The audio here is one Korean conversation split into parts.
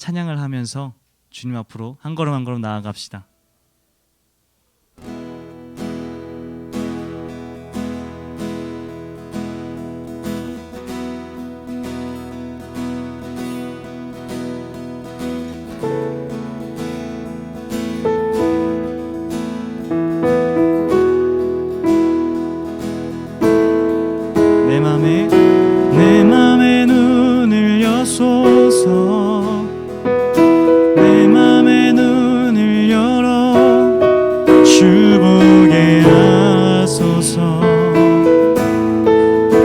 찬양을 하면서 주님 앞으로 한 걸음 한 걸음 나아갑시다. 내 맘의 눈을 여소서. 내 맘의 눈을 열어 주 보게 하소서.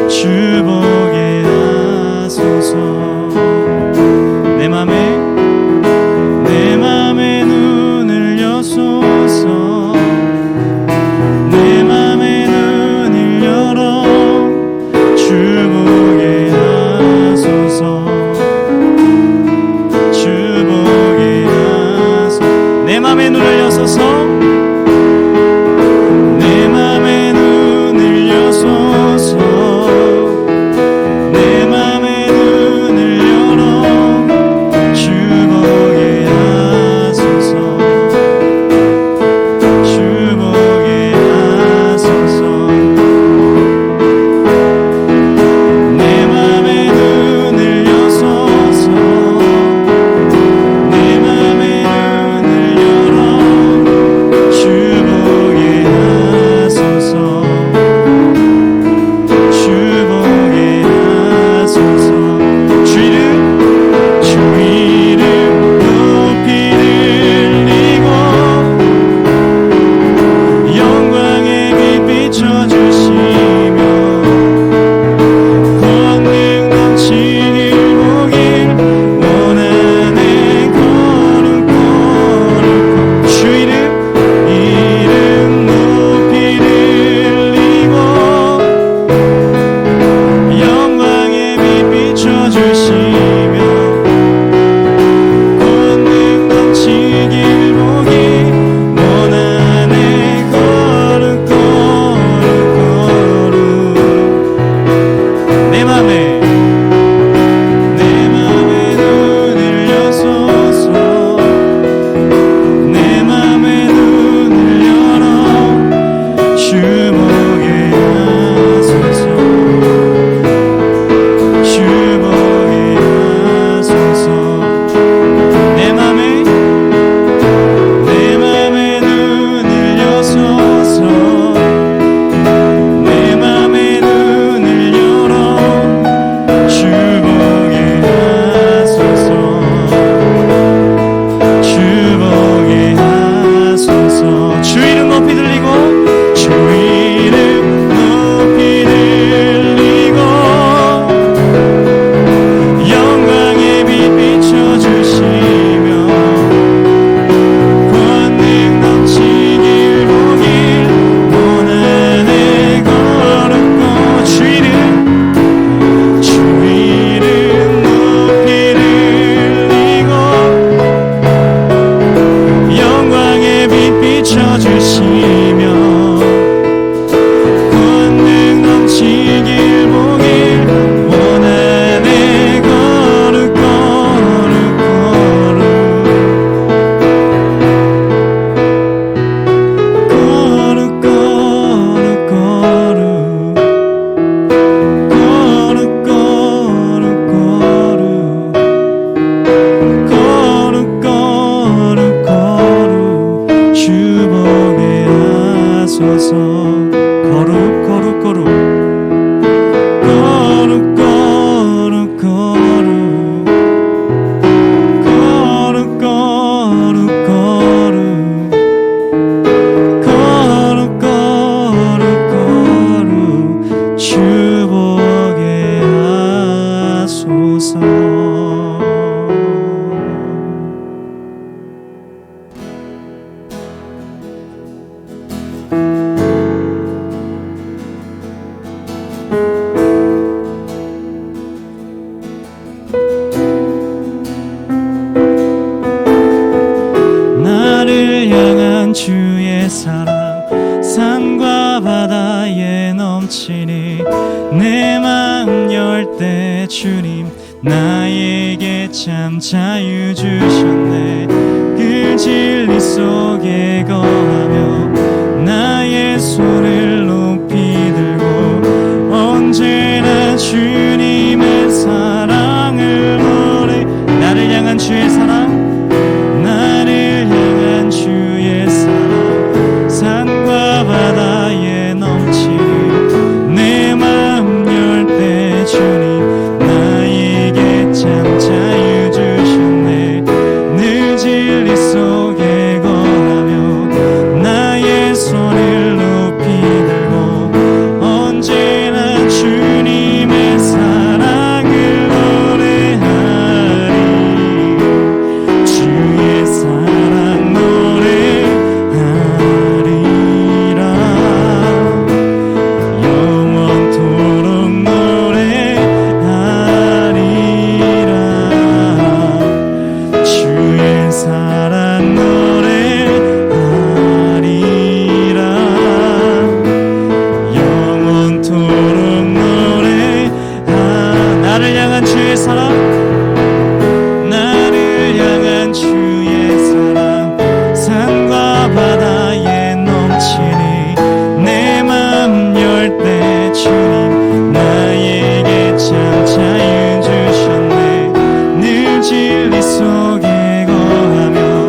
주 보게 하소서. 내 맘의 눈을 여소서. 내 맘의 눈을 열어 주 보게 하소서. 주 보게 하소서. 내 맘의 눈을 여소서. 내 맘의 눈을 여소서. 내 맘의 눈을 열어 주 보게 하소서. 주 보게 하소서. 내 맘의 눈을 여소서. 내 맘의 눈을 열어 주 보게 하소서. 주 보게 하소서. 주 이름 높이 들리고 영광의 빛 비춰주시며 권능 넘치길 보길 원하네. 거룩 주 이름 높이 들리고 영광의 빛 비춰주시며 권능 넘치길 보길 원하네. 거룩 내 맘의 눈을 여소서. 내 맘의 눈을 열어 주 보게 하소서. 주 보게 하소서. 내 맘의 눈을 여소서. 내 맘의 눈을 열어 주 보게 하소서. 주 보게 하소서. 주 이름 높이 들리고 주 이름 높이 들리고 영광의 빛 비춰주시며 권능 넘치길 보길 원하네. 거룩고 주 이름 높이 들리고 영광의 빛 비춰주시며 권능 넘치길 보길 원하네. 거룩 주 보게 하소서. 거룩 거룩 거룩 거룩 거룩 거룩 거룩 거룩 거룩 거룩 주 보게 하소서. 나를 향한 주의 사랑 산과 바다에 넘치니 내 마음 열 때 주님 나에게 참 자유 주셨네. 그 진리 속에 거하며 나의 손을 높이 들고 언제나 주님의 사랑을 노래. 나를 향한 주의 사랑, 나를 향한 주의 사랑, 산과 바다에 넘치는 내 마음 열 때 주님 나에게 참 자유 주셨네. 늘 진리 속에 거하며 나의 손을 높이 들고 언제나 주님의 사랑을 노래하리. 주의 사랑 노래하리라. 영원토록 노래하리라. 주의 사랑 노래하리라. 영원토록 나를 향한 주의 사랑, 나를 향한 주의 사랑, 산과 바다에 넘치니 내 마음 열 때 주님 나에게 참 자유 주셨네. 늘 진리 속에 거하며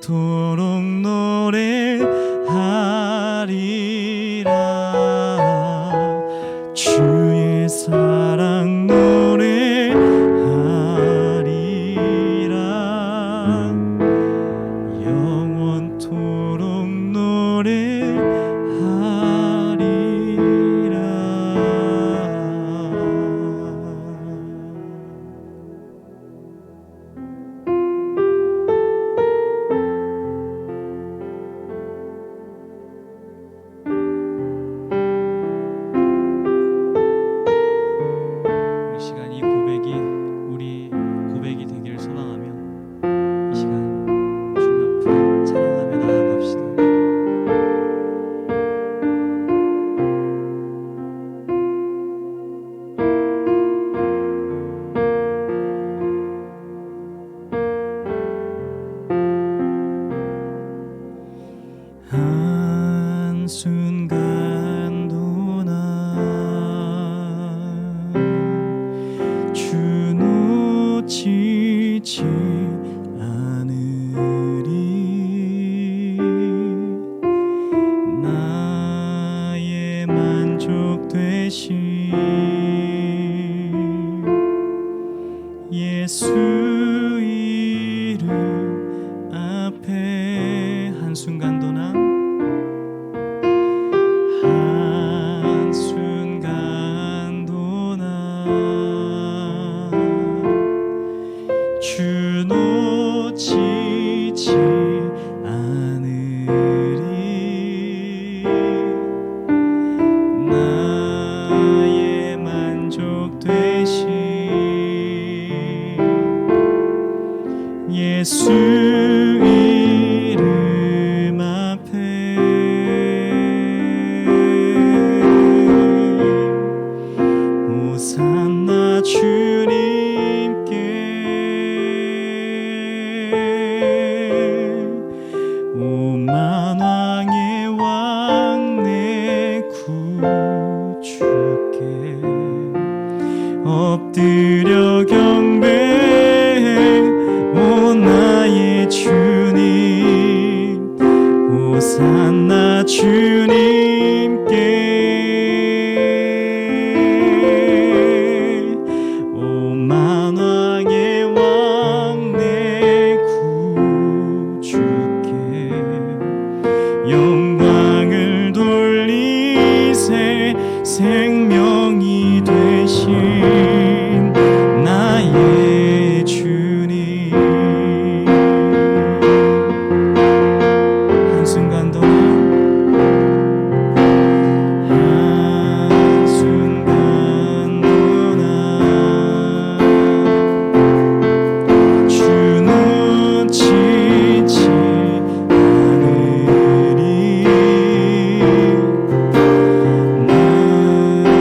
영원토록 노래하리라. 주의 사랑 노래하리라. 영원토록 노래하리라. 한순간도 나 주 놓치지 않으리. 나의 만족 되신 예수 이름 앞에 한순간도 나 주 놓치지 않으리. 나의 만족 되신 예수 이름 앞에 호산나 주님께 오만왕의 왕 내 구주께 엎드려 경배해. 오 나의 주님 호산나 주님께 오만왕의 왕 내 구주께 영광을 돌리세. 생명이 되신 나의 주님 한순간도 주 놓치지 않으리. 나의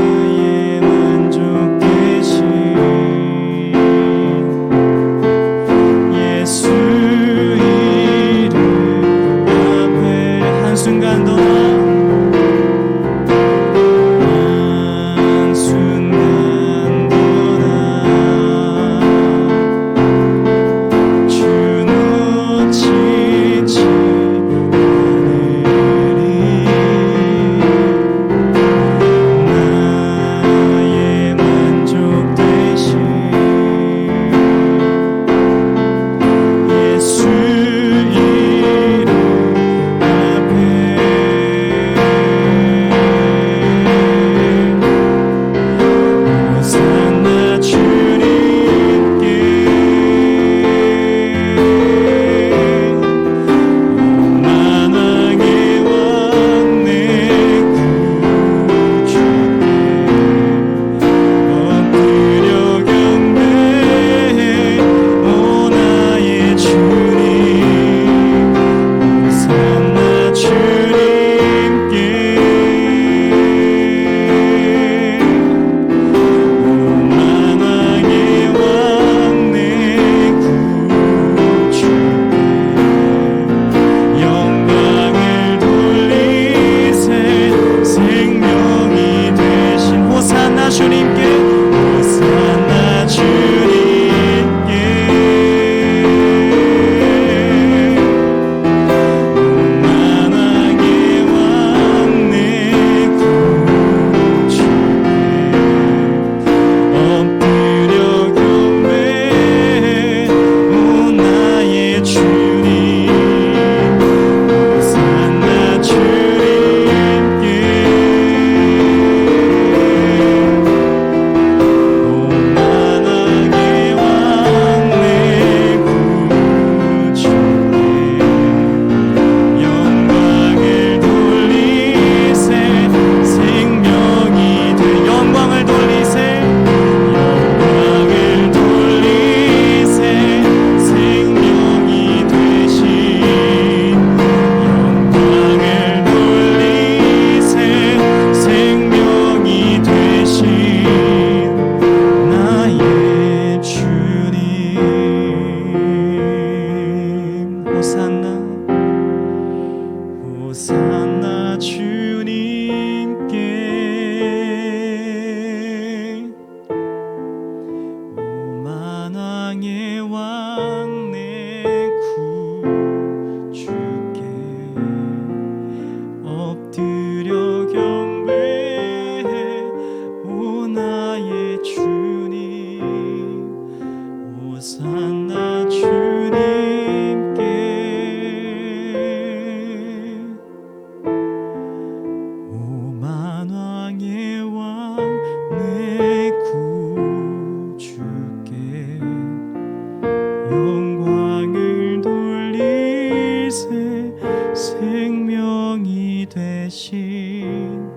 생명이 되신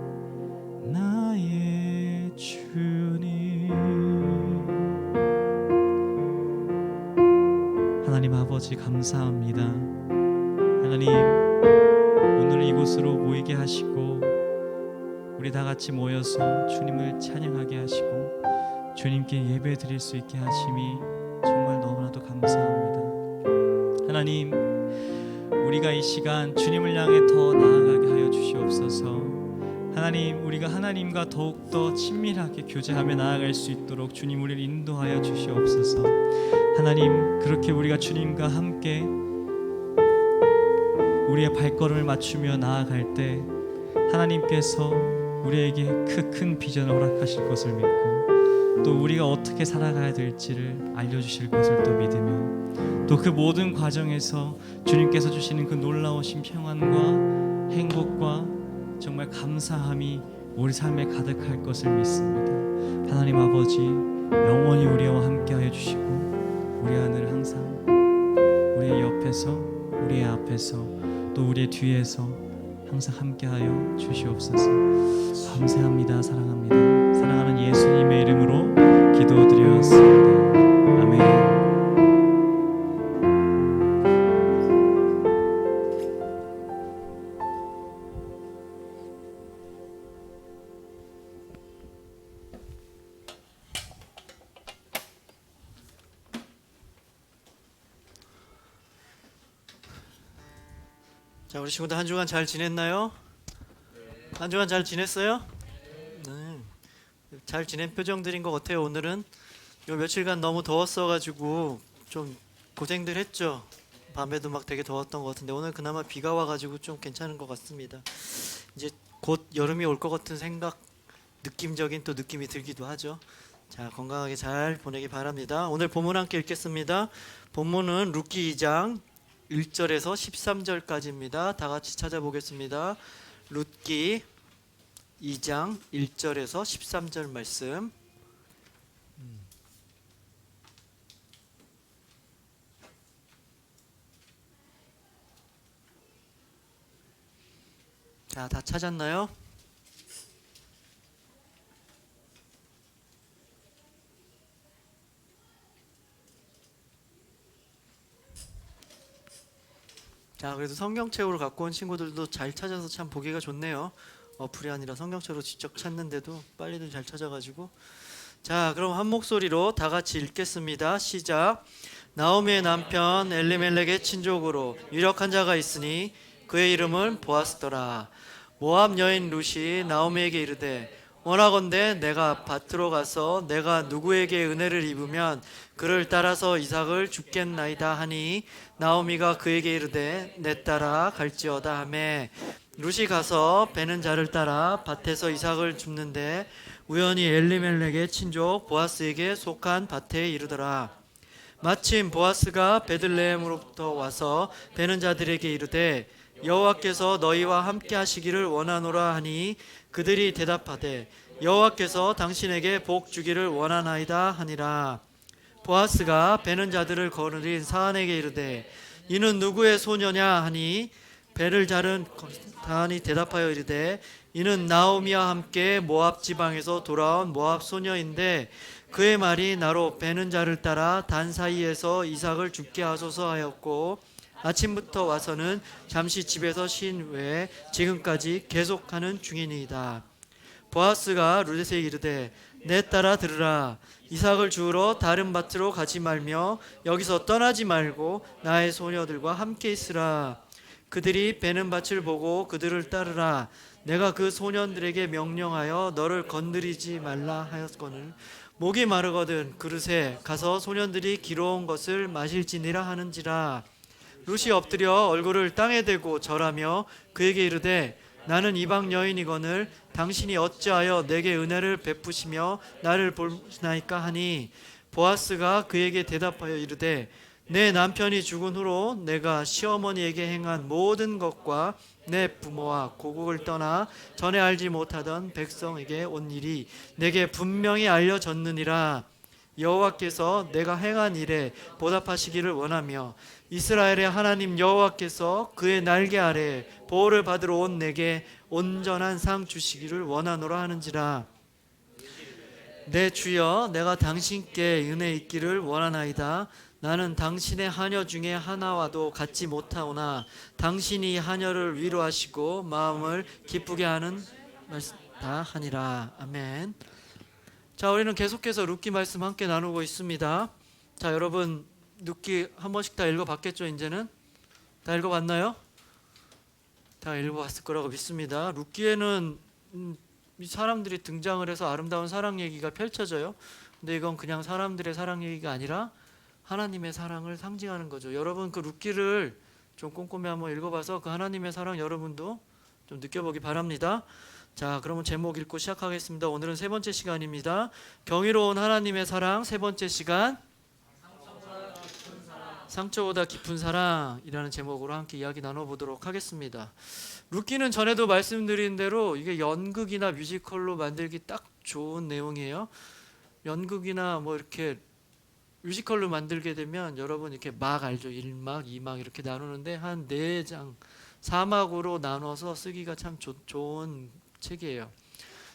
나의 주님. 하나님 아버지 감사합니다. 하나님, 오늘 이곳으로 모이게 하시고 우리 다 같이 모여서 주님을 찬양하게 하시고 주님께 예배 드릴 수 있게 하심이 정말 너무나도 감사합니다. 하나님, 우리가 이 시간 주님을 향해 더 나아가게 하여 주시옵소서. 하나님, 우리가 하나님과 더욱더 친밀하게 교제하며 나아갈 수 있도록 주님 우리를 인도하여 주시옵소서. 하나님, 그렇게 우리가 주님과 함께 우리의 발걸음을 맞추며 나아갈 때 하나님께서 우리에게 큰 비전을 허락하실 것을 믿고 또 우리가 어떻게 살아가야 될지를 알려주실 것을 또 믿으며 또 그 모든 과정에서 주님께서 주시는 그 놀라우신 평안과 행복과 정말 감사함이 우리 삶에 가득할 것을 믿습니다. 하나님 아버지, 영원히 우리와 함께하여 주시고 우리 안을 항상 우리의 옆에서 우리의 앞에서 또 우리의 뒤에서 항상 함께하여 주시옵소서. 감사합니다. 사랑합니다. 사랑하는 예수님의 이름으로 기도드렸습니다. 아멘. 자, 우리 친구들 한 주간 잘 지냈나요? 한 주간 잘 지냈어요? 네. 잘 지낸 표정들인 것 같아요. 오늘은 요 며칠간 너무 더웠어가지고 좀 고생들 했죠. 밤에도 막 되게 더웠던 것 같은데 오늘 그나마 비가 와가지고 좀 괜찮은 것 같습니다. 이제 곧 여름이 올 것 같은 생각, 느낌적인 또 느낌이 들기도 하죠. 자, 건강하게 잘 보내기 바랍니다. 오늘 본문 함께 읽겠습니다. 본문은 룻기 2장 1절에서 13절까지입니다. 다 같이 찾아보겠습니다. 룻기 2장 1절에서 13절 말씀. 자, 다 찾았나요? 자, 그래도 성경책으로 갖고 온 친구들도 잘 찾아서 참 보기가 좋네요. 어플이 아니라 성경책으로 직접 찾는데도 빨리들 잘 찾아가지고. 자, 그럼 한 목소리로 다 같이 읽겠습니다. 시작. 나오미의 남편 엘리멜렉의 친족으로 유력한 자가 있으니 그의 이름은 보아스더라. 모압 여인 룻이 나오미에게 이르되 원하건대 내가 밭으로 가서 내가 누구에게 은혜를 입으면 그를 따라서 이삭을 줍겠나이다 하니 나오미가 그에게 이르되 내 따라 갈지어다 하매 룻이 가서 베는 자를 따라 밭에서 이삭을 줍는데 우연히 엘리멜렉의 친족 보아스에게 속한 밭에 이르더라. 마침 보아스가 베들레헴으로부터 와서 베는 자들에게 이르되 여호와께서 너희와 함께 하시기를 원하노라 하니 그들이 대답하되 여호와께서 당신에게 복 주기를 원하나이다 하니라. 보아스가 베는 자들을 거느린 사안에게 이르되 이는 누구의 소녀냐 하니 베를 자른 사안이 대답하여 이르되 이는 나오미와 함께 모압 지방에서 돌아온 모압 소녀인데 그의 말이 나로 베는 자를 따라 단 사이에서 이삭을 죽게 하소서 하였고 아침부터 와서는 잠시 집에서 쉰 후에 지금까지 계속하는 중이니이다. 보아스가 룻에게 이르되 내 따라 들으라. 이삭을 주우러 다른 밭으로 가지 말며 여기서 떠나지 말고 나의 소녀들과 함께 있으라. 그들이 베는 밭을 보고 그들을 따르라. 내가 그 소년들에게 명령하여 너를 건드리지 말라 하였거늘 목이 마르거든 그릇에 가서 소년들이 기러온 것을 마실지니라 하는지라. 룻이 엎드려 얼굴을 땅에 대고 절하며 그에게 이르되 나는 이방 여인이거늘 당신이 어찌하여 내게 은혜를 베푸시며 나를 보시나이까 하니 보아스가 그에게 대답하여 이르되 내 남편이 죽은 후로 내가 시어머니에게 행한 모든 것과 내 부모와 고국을 떠나 전에 알지 못하던 백성에게 온 일이 내게 분명히 알려졌느니라. 여호와께서 내가 행한 일에 보답하시기를 원하며 이스라엘의 하나님 여호와께서 그의 날개 아래 보호를 받으러 온 내게 온전한 상 주시기를 원하노라 하는지라. 내 주여, 내가 당신께 은혜 있기를 원하나이다. 나는 당신의 하녀 중에 하나와도 같지 못하오나 당신이 하녀를 위로하시고 마음을 기쁘게 하는 말씀 다 하니라. 아멘. 자, 우리는 계속해서 룻기 말씀 함께 나누고 있습니다. 자, 여러분 룻기 한 번씩 다 읽어봤겠죠? 이제는 다 읽어봤나요? 다 읽어봤을 거라고 믿습니다. 룻기에는 이 사람들이 등장을 해서 아름다운 사랑 얘기가 펼쳐져요. 근데 이건 그냥 사람들의 사랑 얘기가 아니라 하나님의 사랑을 상징하는 거죠. 여러분 그 룻기를 좀 꼼꼼히 한번 읽어봐서 그 하나님의 사랑 여러분도 좀 느껴보기 바랍니다. 자, 그러면 제목 읽고 시작하겠습니다. 오늘은 세 번째 시간입니다. 경이로운 하나님의 사랑 세 번째 시간, 상처보다 깊은 사랑이라는 제목으로 함께 이야기 나눠보도록 하겠습니다. 룻기는 전에도 말씀드린 대로 이게 연극이나 뮤지컬로 만들기 딱 좋은 내용이에요. 연극이나 뭐 이렇게 뮤지컬로 만들게 되면 여러분 이렇게 막 알죠? 1막, 2막 이렇게 나누는데 한 4장 4막으로 나눠서 쓰기가 참 좋은 책이에요.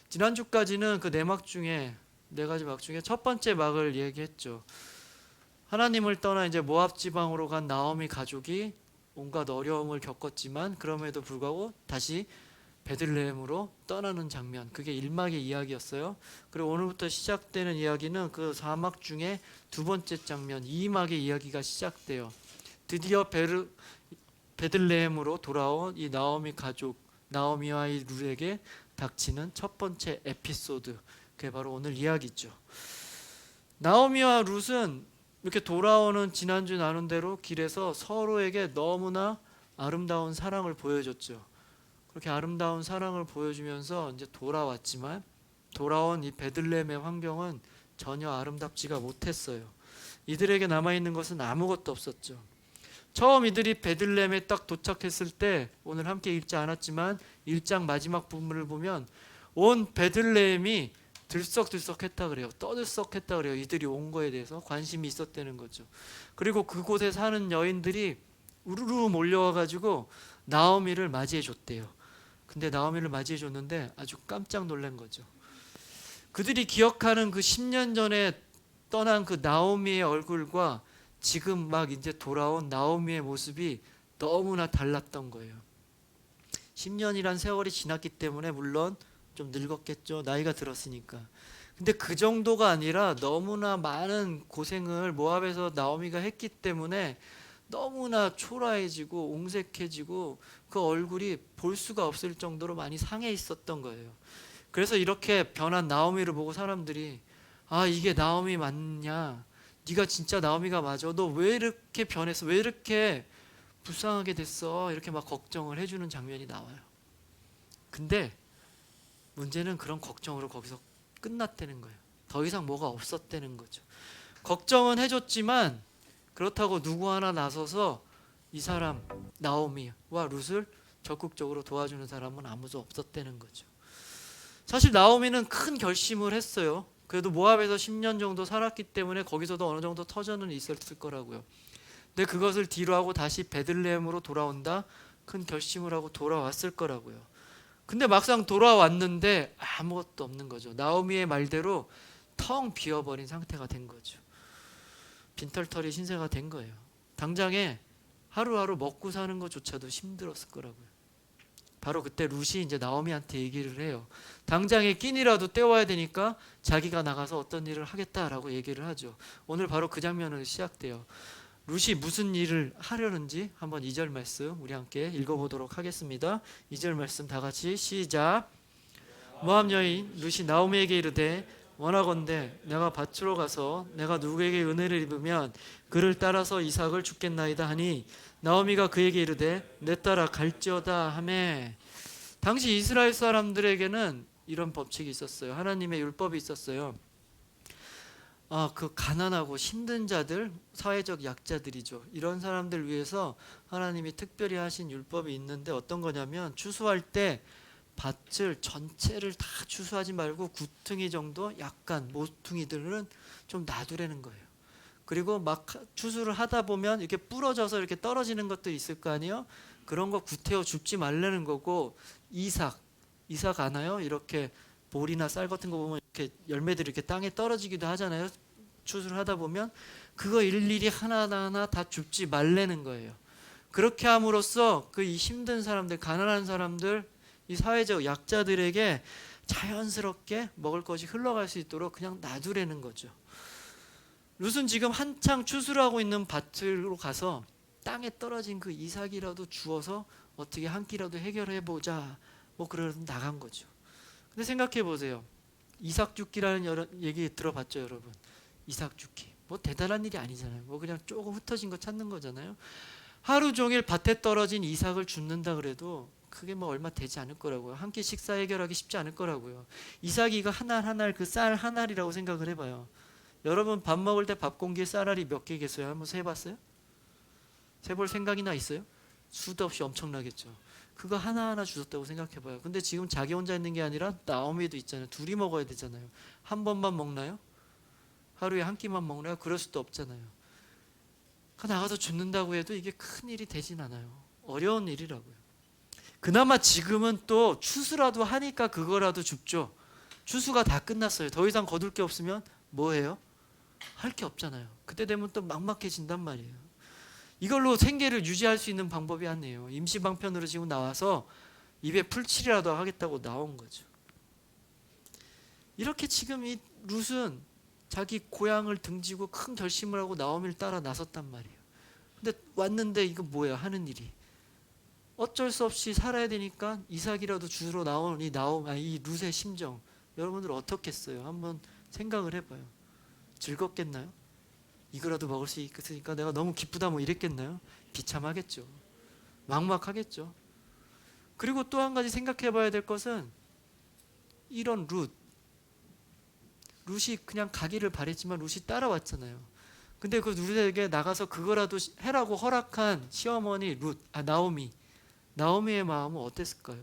지난주까지는 그 4막 중에 4가지 막 중에 첫 번째 막을 얘기했죠. 하나님을 떠나 이제 모압 지방으로 간 나오미 가족이 온갖 어려움을 겪었지만 그럼에도 불구하고 다시 베들레헴으로 떠나는 장면, 그게 1막의 이야기였어요. 그리고 오늘부터 시작되는 이야기는 그 4막 중에 두 번째 장면 2막의 이야기가 시작돼요. 드디어 베들레헴으로 돌아온 이 나오미 가족, 나오미와 이 룻에게 닥치는 첫 번째 에피소드, 그게 바로 오늘 이야기죠. 나오미와 룻은 이렇게 돌아오는 지난주 나눈 대로 길에서 서로에게 너무나 아름다운 사랑을 보여줬죠. 그렇게 아름다운 사랑을 보여주면서 이제 돌아왔지만 돌아온 이 베들레헴의 환경은 전혀 아름답지가 못했어요. 이들에게 남아있는 것은 아무것도 없었죠. 처음 이들이 베들레헴에 딱 도착했을 때, 오늘 함께 읽지 않았지만 1장 마지막 부분을 보면 온 베들레헴이 들썩들썩했다 그래요. 떠들썩했다 그래요. 이들이 온 거에 대해서 관심이 있었다는 거죠. 그리고 그곳에 사는 여인들이 우르르 몰려와가지고 나오미를 맞이해 줬대요. 근데 나오미를 맞이해 줬는데 아주 깜짝 놀란 거죠. 그들이 기억하는 그 10년 전에 떠난 그 나오미의 얼굴과 지금 막 이제 돌아온 나오미의 모습이 너무나 달랐던 거예요. 10년이란 세월이 지났기 때문에 물론 좀 늙었겠죠. 나이가 들었으니까. 근데 그 정도가 아니라 너무나 많은 고생을 모압에서 나오미가 했기 때문에 너무나 초라해지고 옹색해지고 그 얼굴이 볼 수가 없을 정도로 많이 상해 있었던 거예요. 그래서 이렇게 변한 나오미를 보고 사람들이, 아, 이게 나오미 맞냐? 네가 진짜 나오미가 맞아? 너 왜 이렇게 변했어? 왜 이렇게 불쌍하게 됐어? 이렇게 막 걱정을 해주는 장면이 나와요. 근데 문제는 그런 걱정으로 거기서 끝났다는 거예요. 더 이상 뭐가 없었다는 거죠. 걱정은 해줬지만 그렇다고 누구 하나 나서서 이 사람 나오미와 룻을 적극적으로 도와주는 사람은 아무도 없었다는 거죠. 사실 나오미는 큰 결심을 했어요. 그래도 모압에서 10년 정도 살았기 때문에 거기서도 어느 정도 터전은 있었을 거라고요. 근데 그것을 뒤로 하고 다시 베들레헴으로 돌아온다, 큰 결심을 하고 돌아왔을 거라고요. 근데 막상 돌아왔는데 아무것도 없는 거죠. 나오미의 말대로 텅 비어버린 상태가 된 거죠. 빈털터리 신세가 된 거예요. 당장에 하루하루 먹고 사는 것조차도 힘들었을 거라고요. 바로 그때 룻이 이제 나오미한테 얘기를 해요. 당장에 끼니라도 때워야 되니까 자기가 나가서 어떤 일을 하겠다라고 얘기를 하죠. 오늘 바로 그 장면으로 시작돼요. 룻이 무슨 일을 하려는지 한번 2절 말씀 우리 함께 읽어보도록 하겠습니다. 2절 말씀 다 같이 시작. 모압 여인 룻이 나오미에게 이르되 원하건대 내가 밭으로 가서 내가 누구에게 은혜를 입으면 그를 따라서 이삭을 죽겠나이다 하니 나오미가 그에게 이르되 내 따라 갈지어다 하매. 당시 이스라엘 사람들에게는 이런 법칙이 있었어요. 하나님의 율법이 있었어요. 그 가난하고 힘든 자들, 사회적 약자들이죠. 이런 사람들 위해서 하나님이 특별히 하신 율법이 있는데 어떤 거냐면 추수할 때 밭을 전체를 다 추수하지 말고 구퉁이 정도 약간 모퉁이들은 좀 놔두라는 거예요. 그리고 막 추수를 하다 보면 이렇게 부러져서 이렇게 떨어지는 것도 있을 거 아니에요. 그런 거 구태여 줍지 말라는 거고, 이삭 아나요? 이렇게 볼이나 쌀 같은 거 보면 이렇게 열매들이 이렇게 땅에 떨어지기도 하잖아요. 추수를 하다 보면 그거 일일이 하나하나 다 줍지 말라는 거예요. 그렇게 함으로써 그 이 힘든 사람들, 가난한 사람들, 이 사회적 약자들에게 자연스럽게 먹을 것이 흘러갈 수 있도록 그냥 놔두라는 거죠. 룻은 지금 한창 추수를 하고 있는 밭으로 가서 땅에 떨어진 그 이삭이라도 주워서 어떻게 한 끼라도 해결해 보자, 뭐 그러러 나간 거죠. 근데 생각해 보세요. 이삭 줍기라는 얘기 들어봤죠, 여러분? 이삭 줍기 뭐 대단한 일이 아니잖아요. 뭐 그냥 조금 흩어진 거 찾는 거잖아요. 하루 종일 밭에 떨어진 이삭을 줍는다 그래도 그게 뭐 얼마 되지 않을 거라고요. 한 끼 식사 해결하기 쉽지 않을 거라고요. 이삭이가 한 알 한 알 그 쌀 한 알이라고 생각을 해봐요. 여러분 밥 먹을 때 밥 공기에 쌀알이 몇 개겠어요? 한번 세봤어요? 세볼 생각이나 있어요? 수도 없이 엄청나겠죠. 그거 하나하나 주셨다고 생각해봐요. 근데 지금 자기 혼자 있는 게 아니라 나오미도 있잖아요. 둘이 먹어야 되잖아요. 한 번만 먹나요? 하루에 한 끼만 먹나요? 그럴 수도 없잖아요. 나가서 줍는다고 해도 이게 큰 일이 되진 않아요. 어려운 일이라고요. 그나마 지금은 또 추수라도 하니까 그거라도 줍죠. 추수가 다 끝났어요. 더 이상 거둘 게 없으면 뭐 해요? 할 게 없잖아요. 그때 되면 또 막막해진단 말이에요. 이걸로 생계를 유지할 수 있는 방법이 아니에요. 임시방편으로 지금 나와서 입에 풀칠이라도 하겠다고 나온 거죠. 이렇게 지금 이 룻은 자기 고향을 등지고 큰 결심을 하고 나오미를 따라 나섰단 말이에요. 근데 왔는데 이거 뭐야 하는 일이. 어쩔 수 없이 살아야 되니까 이삭이라도 주러 나온 이 룻의 심정, 여러분들 어떻겠어요? 한번 생각을 해봐요. 즐겁겠나요? 이거라도 먹을 수 있으니까 내가 너무 기쁘다 뭐 이랬겠나요? 비참하겠죠. 막막하겠죠. 그리고 또 한 가지 생각해 봐야 될 것은 이런 룻이 그냥 가기를 바랬지만 룻이 따라왔잖아요. 근데 그 룻에게 나가서 그거라도 해라고 허락한 시어머니 나오미의 마음은 어땠을까요?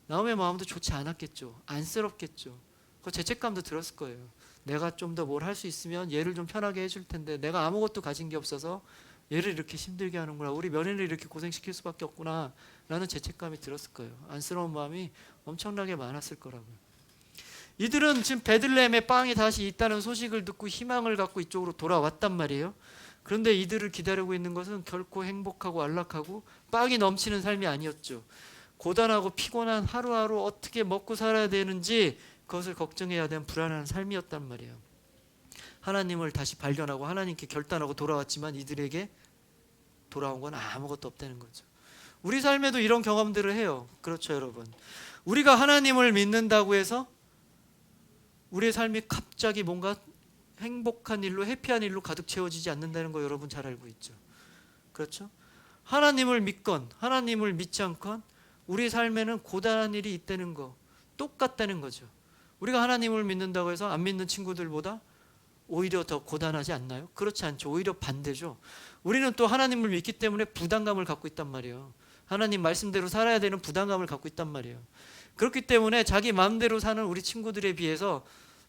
나오미의 마음도 좋지 않았겠죠. 안쓰럽겠죠. 그 죄책감도 들었을 거예요. 내가 좀 더 뭘 할 수 있으면 얘를 좀 편하게 해줄 텐데 내가 아무것도 가진 게 없어서 얘를 이렇게 힘들게 하는구나. 우리 며느리를 이렇게 고생시킬 수밖에 없구나 라는 죄책감이 들었을 거예요. 안쓰러운 마음이 엄청나게 많았을 거라고요. 이들은 지금 베들레헴에 빵이 다시 있다는 소식을 듣고 희망을 갖고 이쪽으로 돌아왔단 말이에요. 그런데 이들을 기다리고 있는 것은 결코 행복하고 안락하고 빵이 넘치는 삶이 아니었죠. 고단하고 피곤한 하루하루 어떻게 먹고 살아야 되는지 그것을 걱정해야 되는 불안한 삶이었단 말이에요. 하나님을 다시 발견하고 하나님께 결단하고 돌아왔지만 이들에게 돌아온 건 아무것도 없다는 거죠. 우리 삶에도 이런 경험들을 해요. 그렇죠, 여러분. 우리가 하나님을 믿는다고 해서 우리의 삶이 갑자기 뭔가 행복한 일로, 해피한 일로 가득 채워지지 않는다는 거 여러분 잘 알고 있죠. 그렇죠? 하나님을 믿건 하나님을 믿지 않건 우리 삶에는 고단한 일이 있다는 거 똑같다는 거죠. 우리가 하나님을 믿는다고 해서 안 믿는 친구들보다 오히려 더 고단하지 않나요? 그렇지 않죠. 오히려 반대죠. 우리는 또 하나님을 믿기 때문에 부담감을 갖고 있단 말이에요. 하나님 말씀대로 살아야 되는 부담감을 갖고 있단 말이에요. 그렇기 때문에 자기 마음대로 사는 우리 친구들에 비해서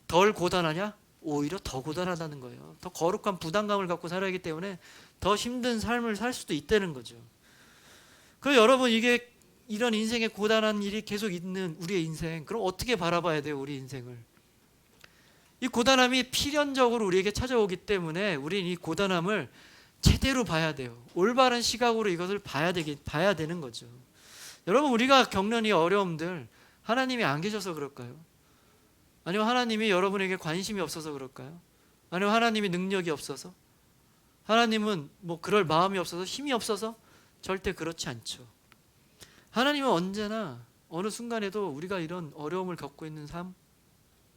덜 고단하냐? 오히려 더 고단하다는 거예요. 더 거룩한 부담감을 갖고 살아야 하기 때문에 더 힘든 삶을 살 수도 있다는 거죠. 그래서 여러분 이게 이런 인생의 고단한 일이 계속 있는 우리의 인생, 그럼 어떻게 바라봐야 돼요, 우리 인생을? 이 고단함이 필연적으로 우리에게 찾아오기 때문에 우리는 이 고단함을 제대로 봐야 돼요. 올바른 시각으로 이것을 봐야 되는 거죠. 여러분 우리가 겪는 이 어려움들 하나님이 안 계셔서 그럴까요? 아니면 하나님이 여러분에게 관심이 없어서 그럴까요? 아니면 하나님이 능력이 없어서? 하나님은 뭐 그럴 마음이 없어서, 힘이 없어서? 절대 그렇지 않죠. 하나님은 언제나 어느 순간에도 우리가 이런 어려움을 겪고 있는 삶,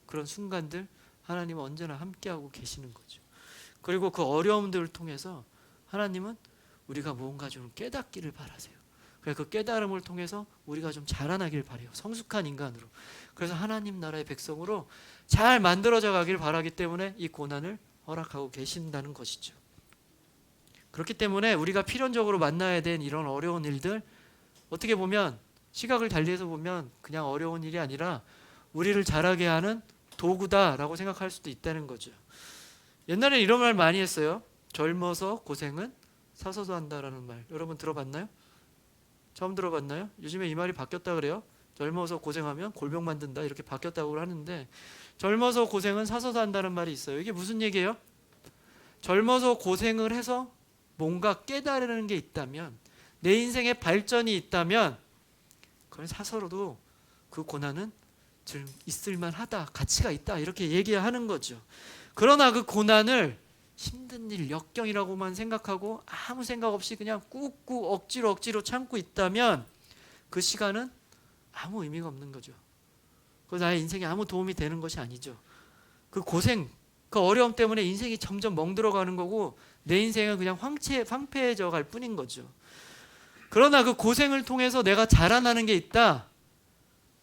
그런 순간들 하나님은 언제나 함께하고 계시는 거죠. 그리고 그 어려움들을 통해서 하나님은 우리가 뭔가 좀 깨닫기를 바라세요. 그래서 그 깨달음을 통해서 우리가 좀 자라나길 바라요. 성숙한 인간으로. 그래서 하나님 나라의 백성으로 잘 만들어져 가길 바라기 때문에 이 고난을 허락하고 계신다는 것이죠. 그렇기 때문에 우리가 필연적으로 만나야 된 이런 어려운 일들, 어떻게 보면 시각을 달리해서 보면 그냥 어려운 일이 아니라 우리를 자라게 하는 도구다라고 생각할 수도 있다는 거죠. 옛날에 이런 말 많이 했어요. 젊어서 고생은 사서도 한다라는 말. 여러분 들어봤나요? 처음 들어봤나요? 요즘에 이 말이 바뀌었다 그래요. 젊어서 고생하면 골병 만든다 이렇게 바뀌었다고 하는데, 젊어서 고생은 사서도 한다는 말이 있어요. 이게 무슨 얘기예요? 젊어서 고생을 해서 뭔가 깨달으는 게 있다면, 내 인생에 발전이 있다면 그건 사서로도 그 고난은 있을만하다, 가치가 있다 이렇게 얘기하는 거죠. 그러나 그 고난을 힘든 일, 역경이라고만 생각하고 아무 생각 없이 그냥 꾹꾹 억지로 참고 있다면 그 시간은 아무 의미가 없는 거죠. 그 나의 인생에 아무 도움이 되는 것이 아니죠. 그 고생, 그 어려움 때문에 인생이 점점 멍들어가는 거고 내 인생은 그냥 황폐해져 갈 뿐인 거죠. 그러나 그 고생을 통해서 내가 자라나는 게 있다.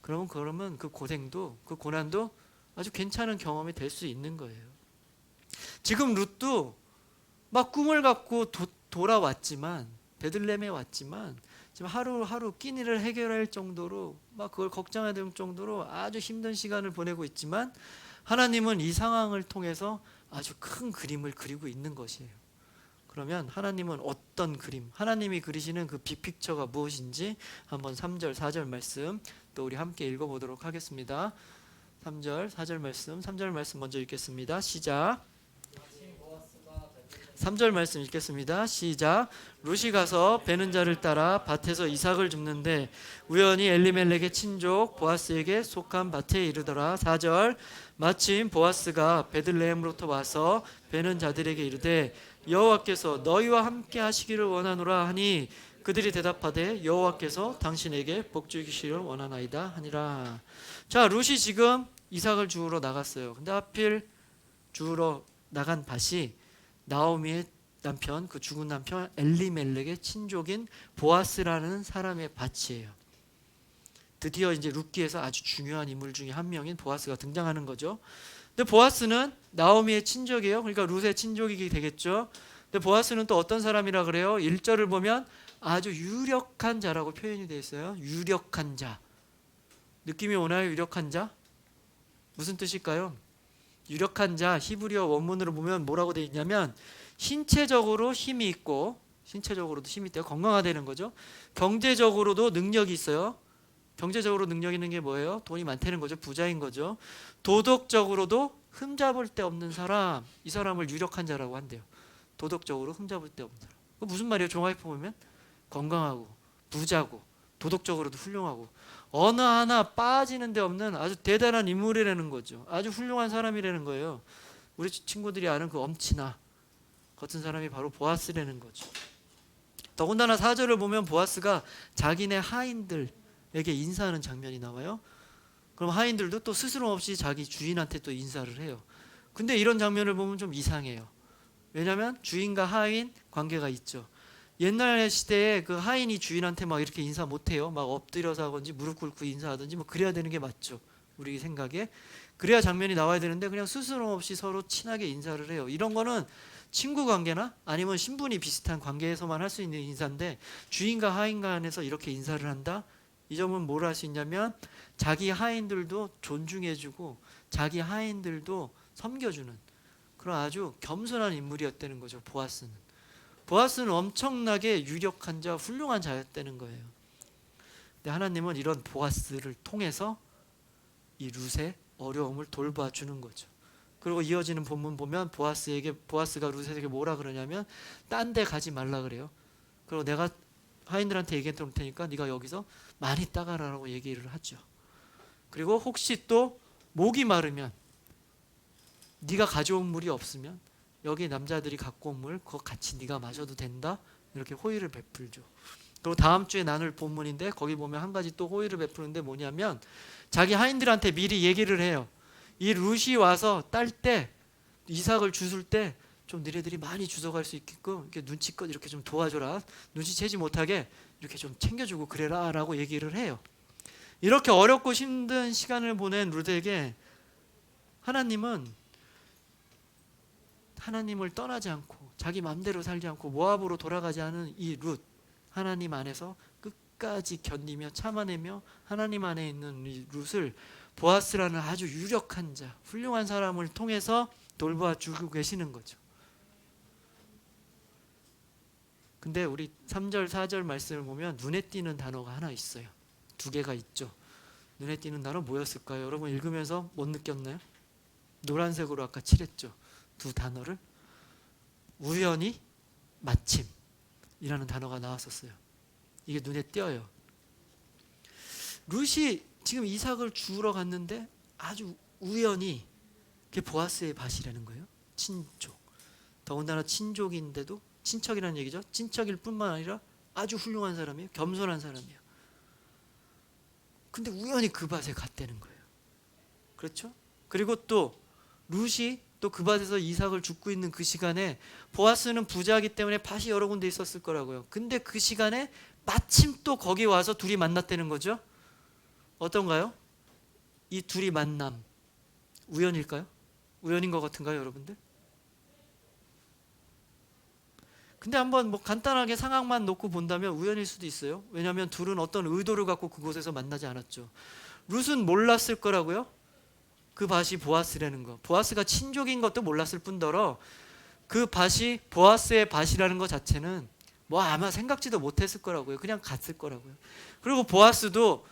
그러면 그 고생도, 그 고난도 아주 괜찮은 경험이 될 수 있는 거예요. 지금 룻도 막 꿈을 갖고 돌아왔지만, 베들레헴에 왔지만 지금 하루하루 끼니를 해결할 정도로 막 그걸 걱정해야 될 정도로 아주 힘든 시간을 보내고 있지만, 하나님은 이 상황을 통해서 아주 큰 그림을 그리고 있는 것이에요. 그러면 하나님은 어떤 그림, 하나님이 그리시는 그 빅픽처가 무엇인지 한번 3절 4절 말씀 또 우리 함께 읽어보도록 하겠습니다. 3절 4절 말씀, 3절 말씀 먼저 읽겠습니다. 시작. 3절 말씀 읽겠습니다. 시작. 룻이 가서 베는 자를 따라 밭에서 이삭을 줍는데 우연히 엘리멜렉의 친족 보아스에게 속한 밭에 이르더라. 4절. 마침 보아스가 베들레헴으로부터 와서 베는 자들에게 이르되 여호와께서 너희와 함께 하시기를 원하노라 하니 그들이 대답하되 여호와께서 당신에게 복 주시기를 원하나이다 하니라. 자, 룻이 지금 이삭을 주우러 나갔어요. 근데 하필 주우러 나간 밭이 나오미의 남편, 그 죽은 남편 엘리멜렉의 친족인 보아스라는 사람의 밭이에요. 드디어 이제 룻기에서 아주 중요한 인물 중에 한 명인 보아스가 등장하는 거죠. 근데 보아스는 나오미의 친족이에요. 그러니까 룻의 친족이 되겠죠. 근데 보아스는 또 어떤 사람이라 그래요? 1절을 보면 아주 유력한 자라고 표현이 되어 있어요. 유력한 자. 느낌이 오나요? 유력한 자? 무슨 뜻일까요? 유력한 자, 히브리어 원문으로 보면 뭐라고 되어 있냐면 신체적으로 힘이 있고, 신체적으로도 힘이 있대요. 건강하다는 거죠. 경제적으로도 능력이 있어요. 경제적으로 능력 있는 게 뭐예요? 돈이 많다는 거죠. 부자인 거죠. 도덕적으로도 흠잡을 데 없는 사람, 이 사람을 유력한 자라고 한대요. 도덕적으로 흠잡을 데 없는 사람. 그 무슨 말이에요? 종합해 보면 건강하고 부자고 도덕적으로도 훌륭하고 어느 하나 빠지는 데 없는 아주 대단한 인물이라는 거죠. 아주 훌륭한 사람이라는 거예요. 우리 친구들이 아는 그 엄친아 같은 사람이 바로 보아스라는 거죠. 더군다나 4절을 보면 보아스가 자기네 하인들에게 인사하는 장면이 나와요. 그럼 하인들도 또 스스럼 없이 자기 주인한테 또 인사를 해요. 근데 이런 장면을 보면 좀 이상해요. 왜냐하면 주인과 하인 관계가 있죠. 옛날 시대에 그 하인이 주인한테 막 이렇게 인사 못해요. 막 엎드려서 하든지 무릎 꿇고 인사하든지 뭐 그래야 되는 게 맞죠. 우리 생각에. 그래야 장면이 나와야 되는데 그냥 스스럼 없이 서로 친하게 인사를 해요. 이런 거는 친구 관계나 아니면 신분이 비슷한 관계에서만 할 수 있는 인사인데 주인과 하인 간에서 이렇게 인사를 한다? 이 점은 뭘 할 수 있냐면 자기 하인들도 존중해주고 자기 하인들도 섬겨주는 그런 아주 겸손한 인물이었다는 거죠. 보아스는 엄청나게 유력한 자, 훌륭한 자였다는 거예요. 근데 하나님은 이런 보아스를 통해서 이 룻의 어려움을 돌봐주는 거죠. 그리고 이어지는 본문 보면 보아스가 룻에게 뭐라 그러냐면 딴 데 가지 말라 그래요. 그리고 내가 하인들한테 얘기해 놓을 테니까 네가 여기서 많이 따가라라고 얘기를 하죠. 그리고 혹시 또 목이 마르면 네가 가져온 물이 없으면 여기 남자들이 갖고 온 물 그거 같이 네가 마셔도 된다 이렇게 호의를 베풀죠. 그리고 다음 주에 나눌 본문인데 거기 보면 한 가지 또 호의를 베푸는데 뭐냐면 자기 하인들한테 미리 얘기를 해요. 이 룻이 와서 딸 때 이삭을 주술 때 좀 너희들이 많이 주워갈 수 있게끔 이렇게 눈치껏 이렇게 좀 도와줘라. 눈치채지 못하게 이렇게 좀 챙겨주고 그래라 라고 얘기를 해요. 이렇게 어렵고 힘든 시간을 보낸 룻에게 하나님은 하나님을 떠나지 않고 자기 마음대로 살지 않고 모압으로 돌아가지 않은 이 룻 하나님 안에서 끝까지 견디며 참아내며 하나님 안에 있는 이 룻을 보아스라는 아주 유력한 자, 훌륭한 사람을 통해서 돌보아 주고 계시는 거죠. 근데 우리 3절 4절 말씀을 보면 눈에 띄는 단어가 하나 있어요. 두 개가 있죠. 눈에 띄는 단어 뭐였을까요? 여러분 읽으면서 못 느꼈나요? 노란색으로 아까 칠했죠. 두 단어를. 우연히, 마침이라는 단어가 나왔었어요. 이게 눈에 띄어요. 룻이 지금 이삭을 주우러 갔는데 아주 우연히 그게 보아스의 밭이라는 거예요. 친족. 더군다나 친족인데도 친척이라는 얘기죠. 친척일 뿐만 아니라 아주 훌륭한 사람이에요. 겸손한 사람이에요. 근데 우연히 그 밭에 갔다는 거예요. 그렇죠? 그리고 또 룻이 또 그 밭에서 이삭을 줍고 있는 그 시간에 보아스는 부자이기 때문에 밭이 여러 군데 있었을 거라고요. 근데 그 시간에 마침 또 거기 와서 둘이 만났다는 거죠. 어떤가요? 이 둘이 만남 우연일까요? 우연인 것 같은가요, 여러분들? 근데 한번 뭐 간단하게 상황만 놓고 본다면 우연일 수도 있어요. 왜냐하면 둘은 어떤 의도를 갖고 그곳에서 만나지 않았죠. 룻은 몰랐을 거라고요. 그 밭이 보아스라는 거. 보아스가 친족인 것도 몰랐을 뿐더러 그 밭이 보아스의 밭이라는 것 자체는 뭐 아마 생각지도 못했을 거라고요. 그냥 갔을 거라고요. 그리고 보아스도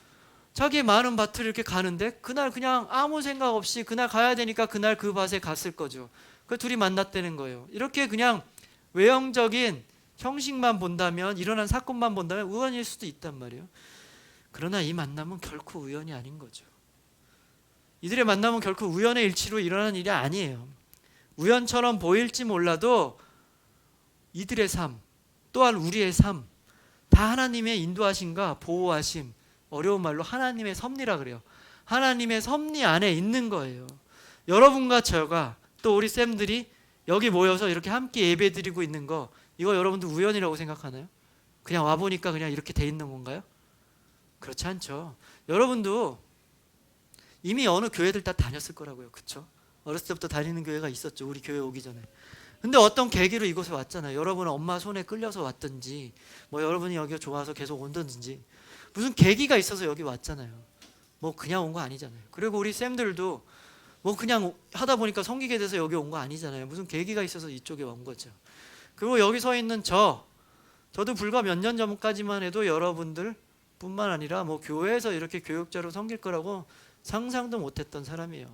자기의 많은 밭을 이렇게 가는데 그날 그냥 아무 생각 없이 그날 가야 되니까 그날 그 밭에 갔을 거죠. 그 둘이 만났다는 거예요. 이렇게 그냥 외형적인 형식만 본다면, 일어난 사건만 본다면 우연일 수도 있단 말이에요. 그러나 이 만남은 결코 우연이 아닌 거죠. 이들의 만남은 결코 우연의 일치로 일어나는 일이 아니에요. 우연처럼 보일지 몰라도 이들의 삶, 또한 우리의 삶, 다 하나님의 인도하심과 보호하심, 어려운 말로 하나님의 섭리라 그래요. 하나님의 섭리 안에 있는 거예요. 여러분과 저가 또 우리 쌤들이 여기 모여서 이렇게 함께 예배드리고 있는 거, 이거 여러분들 우연이라고 생각하나요? 그냥 와보니까 그냥 이렇게 돼 있는 건가요? 그렇지 않죠. 여러분도 이미 어느 교회들 다 다녔을 거라고요. 그렇죠? 어렸을 때부터 다니는 교회가 있었죠. 우리 교회 오기 전에. 근데 어떤 계기로 이곳에 왔잖아요. 여러분은 엄마 손에 끌려서 왔든지, 뭐 여러분이 여기가 좋아서 계속 온든지, 무슨 계기가 있어서 여기 왔잖아요. 뭐 그냥 온 거 아니잖아요. 그리고 우리 쌤들도 뭐 그냥 하다 보니까 섬기게 돼서 여기 온 거 아니잖아요. 무슨 계기가 있어서 이쪽에 온 거죠. 그리고 여기 서 있는 저도 불과 몇 년 전까지만 해도 여러분들 뿐만 아니라 뭐 교회에서 이렇게 교육자로 섬길 거라고 상상도 못했던 사람이에요.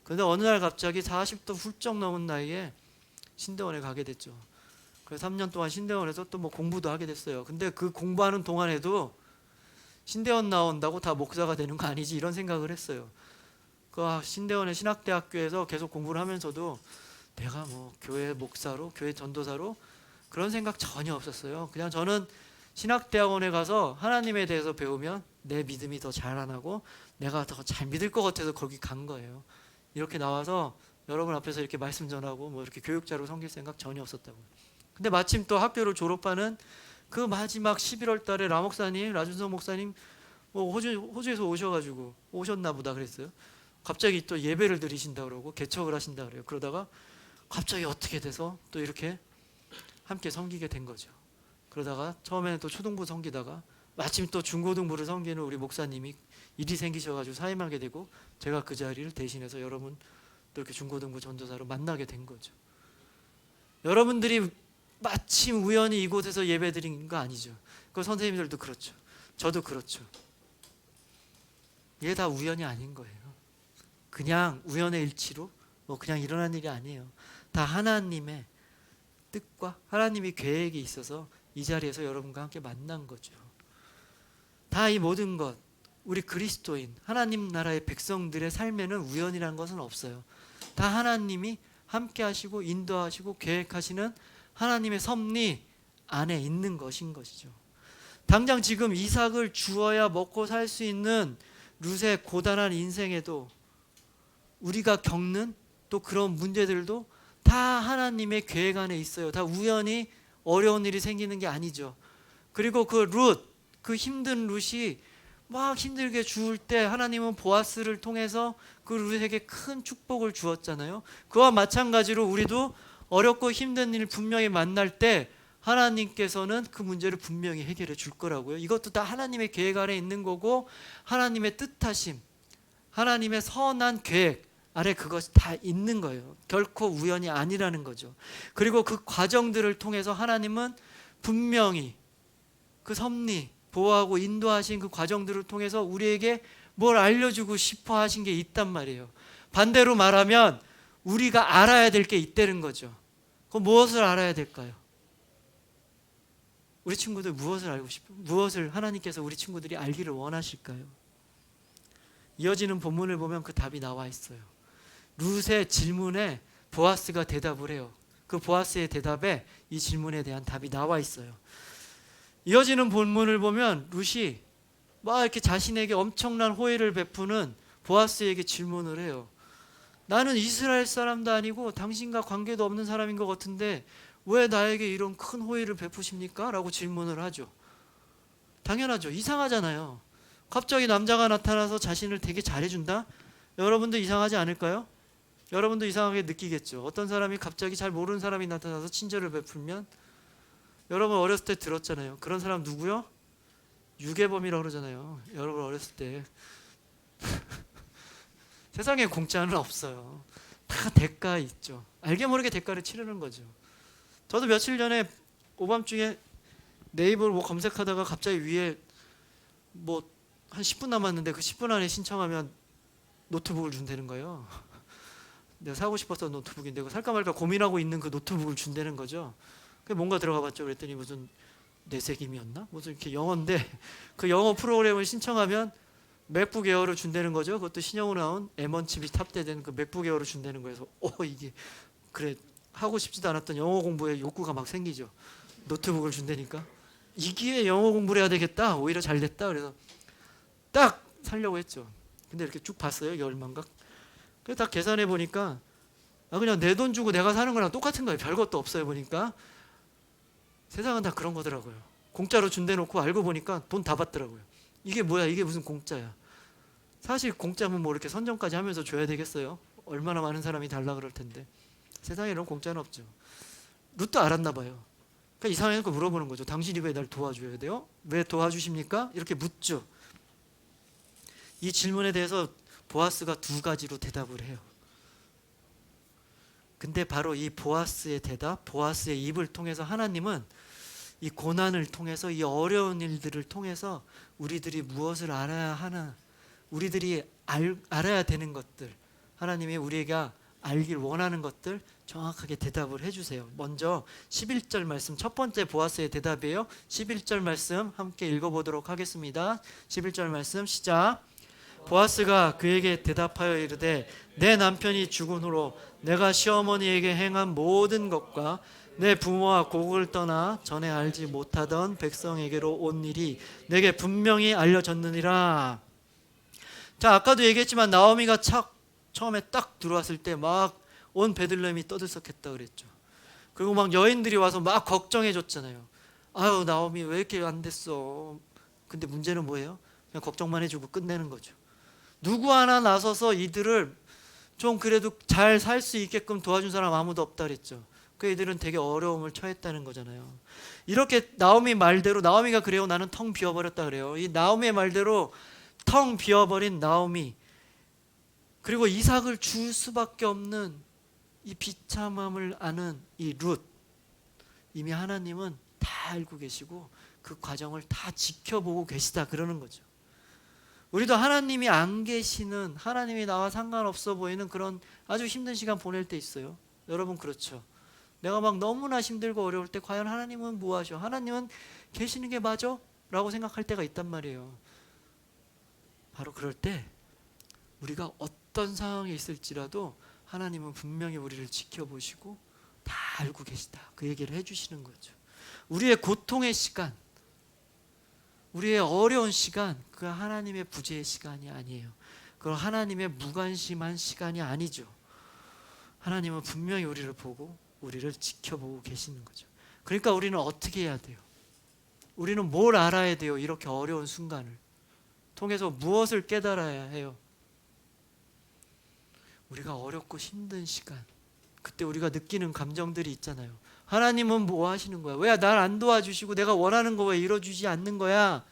그런데 어느 날 갑자기 40도 훌쩍 넘은 나이에 신대원에 가게 됐죠. 그래서 3년 동안 신대원에서 또 뭐 공부도 하게 됐어요. 근데 그 공부하는 동안에도 신대원 나온다고 다 목사가 되는 거 아니지, 이런 생각을 했어요. 그 신대원의 신학대학교에서 계속 공부를 하면서도 내가 뭐 교회 목사로, 교회 전도사로 그런 생각 전혀 없었어요. 그냥 저는 신학대학원에 가서 하나님에 대해서 배우면 내 믿음이 더 자라나고 내가 더 잘 믿을 것 같아서 거기 간 거예요. 이렇게 나와서 여러분 앞에서 이렇게 말씀 전하고 뭐 이렇게 교육자로 섬길 생각 전혀 없었다고. 근데 마침 또 학교를 졸업하는 그 마지막 11월 달에 라 목사님, 라준성 목사님 뭐 호주에서 오셔가지고 오셨나 보다 그랬어요. 갑자기 또 예배를 드리신다 그러고 개척을 하신다 그래요. 그러다가 갑자기 어떻게 돼서 또 이렇게 함께 섬기게 된 거죠. 그러다가 처음에는 또 초등부 섬기다가 마침 또 중고등부를 섬기는 우리 목사님이 일이 생기셔가지고 사임하게 되고 제가 그 자리를 대신해서 여러분 또 이렇게 중고등부 전도사로 만나게 된 거죠. 여러분들이 마침 우연히 이곳에서 예배 드린 거 아니죠. 그 선생님들도 그렇죠. 저도 그렇죠. 이게 다 우연이 아닌 거예요. 그냥 우연의 일치로 뭐 그냥 일어난 일이 아니에요. 다 하나님의 뜻과 하나님의 계획이 있어서 이 자리에서 여러분과 함께 만난 거죠. 다 이 모든 것, 우리 그리스도인 하나님 나라의 백성들의 삶에는 우연이라는 것은 없어요. 다 하나님이 함께 하시고 인도하시고 계획하시는 하나님의 섭리 안에 있는 것인 것이죠. 당장 지금 이삭을 주어야 먹고 살 수 있는 룻의 고단한 인생에도 우리가 겪는 또 그런 문제들도 다 하나님의 계획 안에 있어요. 다 우연히 어려운 일이 생기는 게 아니죠. 그리고 그 룻, 그 힘든 룻이 막 힘들게 죽을 때 하나님은 보아스를 통해서 그 룻에게 큰 축복을 주었잖아요. 그와 마찬가지로 우리도 어렵고 힘든 일 분명히 만날 때 하나님께서는 그 문제를 분명히 해결해 줄 거라고요. 이것도 다 하나님의 계획 아래 있는 거고 하나님의 뜻하심, 하나님의 선한 계획 아래 그것이 다 있는 거예요. 결코 우연이 아니라는 거죠. 그리고 그 과정들을 통해서 하나님은 분명히 그 섭리, 보호하고 인도하신 그 과정들을 통해서 우리에게 뭘 알려주고 싶어 하신 게 있단 말이에요. 반대로 말하면 우리가 알아야 될 게 있다는 거죠. 그럼 무엇을 알아야 될까요? 우리 친구들 무엇을 알고 싶어요? 무엇을 하나님께서 우리 친구들이 알기를 원하실까요? 이어지는 본문을 보면 그 답이 나와 있어요. 룻의 질문에 보아스가 대답을 해요. 그 보아스의 대답에 이 질문에 대한 답이 나와 있어요. 이어지는 본문을 보면 룻이 막 이렇게 자신에게 엄청난 호의를 베푸는 보아스에게 질문을 해요. 나는 이스라엘 사람도 아니고 당신과 관계도 없는 사람인 것 같은데 왜 나에게 이런 큰 호의를 베푸십니까? 라고 질문을 하죠. 당연하죠. 이상하잖아요. 갑자기 남자가 나타나서 자신을 되게 잘해준다? 여러분도 이상하지 않을까요? 여러분도 이상하게 느끼겠죠. 어떤 사람이 갑자기 잘 모르는 사람이 나타나서 친절을 베풀면 여러분 어렸을 때 들었잖아요. 그런 사람 누구요? 유괴범이라고 그러잖아요. 여러분 어렸을 때 세상에 공짜는 없어요. 다 대가 있죠. 알게 모르게 대가를 치르는 거죠. 저도 며칠 전에 오밤중에 네이버를 뭐 검색하다가 갑자기 위에 뭐 한 10분 남았는데 그 10분 안에 신청하면 노트북을 준다는 거예요. 내가 사고 싶었던 노트북인데 그거 살까 말까 고민하고 있는 그 노트북을 준다는 거죠. 그게 뭔가 들어가 봤죠. 그랬더니 무슨 내세김이었나? 무슨 이렇게 영어인데 그 영어 프로그램을 신청하면 맥북 에어를 준다는 거죠. 그것도 신형으로 나온 M1 칩이 탑재된 그 맥북 에어를 준다는 거여서 이게 그래 하고 싶지도 않았던 영어 공부에 욕구가 막 생기죠. 노트북을 준다니까 이 기회에 영어 공부를 해야 되겠다. 오히려 잘 됐다. 그래서 딱 살려고 했죠. 근데 이렇게 쭉 봤어요. 이게 얼마인가? 그래서 딱 계산해 보니까 그냥 내 돈 주고 내가 사는 거랑 똑같은 거예요. 별것도 없어요. 보니까 세상은 다 그런 거더라고요. 공짜로 준대놓고 알고 보니까 돈 다 받더라고요. 이게 뭐야? 이게 무슨 공짜야? 사실 공짜면 뭐 이렇게 선정까지 하면서 줘야 되겠어요? 얼마나 많은 사람이 달라 그럴 텐데 세상에 이런 공짜는 없죠. 룻도 알았나 봐요. 그러니까 이상하게 물어보는 거죠. 당신이 왜 날 도와줘야 돼요? 왜 도와주십니까? 이렇게 묻죠. 이 질문에 대해서 보아스가 두 가지로 대답을 해요. 근데 바로 이 보아스의 대답, 보아스의 입을 통해서 하나님은 이 고난을 통해서 이 어려운 일들을 통해서 우리들이 무엇을 알아야 하나, 우리들이 알아야 되는 것들, 하나님이 우리가 알길 원하는 것들 정확하게 대답을 해주세요. 먼저 11절 말씀, 첫 번째 보아스의 대답이에요. 11절 말씀 함께 읽어보도록 하겠습니다. 11절 말씀 시작. 보아스가 그에게 대답하여 이르되 내 남편이 죽은 후로 내가 시어머니에게 행한 모든 것과 내 부모와 고국을 떠나 전에 알지 못하던 백성에게로 온 일이 내게 분명히 알려졌느니라. 자, 아까도 얘기했지만 나오미가 처음에 딱 들어왔을 때 막 온 베들레헴이 떠들썩했다 그랬죠. 그리고 막 여인들이 와서 막 걱정해 줬잖아요. 아유, 나오미 왜 이렇게 안 됐어? 근데 문제는 뭐예요? 그냥 걱정만 해주고 끝내는 거죠. 누구 하나 나서서 이들을 좀 그래도 잘 살 수 있게끔 도와준 사람 아무도 없다 그랬죠. 그 애들은 되게 어려움을 처했다는 거잖아요. 이렇게 나오미 말대로, 나오미가 그래요. 나는 텅 비어버렸다 그래요. 이 나오미의 말대로 텅 비어버린 나오미, 그리고 이삭을 줄 수밖에 없는 이 비참함을 아는 이 룻, 이미 하나님은 다 알고 계시고 그 과정을 다 지켜보고 계시다 그러는 거죠. 우리도 하나님이 안 계시는, 하나님이 나와 상관없어 보이는 그런 아주 힘든 시간 보낼 때 있어요. 여러분 그렇죠? 내가 막 너무나 힘들고 어려울 때 과연 하나님은 뭐 하셔? 하나님은 계시는 게 맞아? 라고 생각할 때가 있단 말이에요. 바로 그럴 때 우리가 어떤 상황에 있을지라도 하나님은 분명히 우리를 지켜보시고 다 알고 계시다. 그 얘기를 해주시는 거죠. 우리의 고통의 시간, 우리의 어려운 시간, 그 하나님의 부재의 시간이 아니에요. 그건 하나님의 무관심한 시간이 아니죠. 하나님은 분명히 우리를 보고 우리를 지켜보고 계시는 거죠. 그러니까 우리는 어떻게 해야 돼요? 우리는 뭘 알아야 돼요? 이렇게 어려운 순간을 통해서 무엇을 깨달아야 해요? 우리가 어렵고 힘든 시간, 그때 우리가 느끼는 감정들이 있잖아요. 하나님은 뭐 하시는 거야? 왜 날 안 도와주시고 내가 원하는 거 왜 이뤄주지 않는 거야?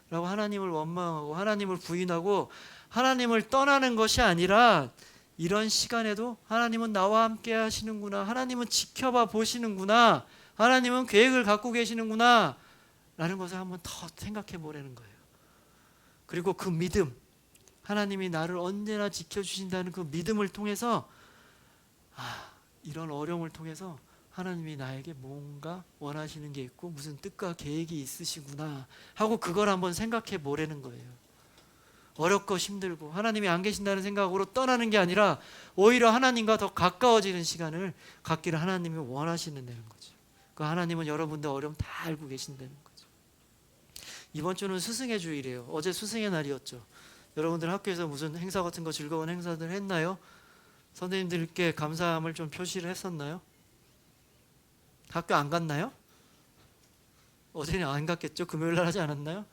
라고 하나님을 원망하고 하나님을 부인하고 하나님을 떠나는 것이 아니라 이런 시간에도 하나님은 나와 함께 하시는구나, 하나님은 지켜봐 보시는구나, 하나님은 계획을 갖고 계시는구나 라는 것을 한번 더 생각해 보라는 거예요. 그리고 그 믿음, 하나님이 나를 언제나 지켜주신다는 그 믿음을 통해서 이런 어려움을 통해서 하나님이 나에게 뭔가 원하시는 게 있고 무슨 뜻과 계획이 있으시구나 하고 그걸 한번 생각해 보라는 거예요. 어렵고 힘들고 하나님이 안 계신다는 생각으로 떠나는 게 아니라 오히려 하나님과 더 가까워지는 시간을 갖기를 하나님이 원하시는다는 거죠. 그 하나님은 여러분들 어려움 다 알고 계신다는 거죠. 이번 주는 스승의 주일이에요. 어제 스승의 날이었죠. 여러분들 학교에서 무슨 행사 같은 거 즐거운 행사들 했나요? 선생님들께 감사함을 좀 표시를 했었나요? 학교 안 갔나요? 어제는 안 갔겠죠? 금요일 날 하지 않았나요?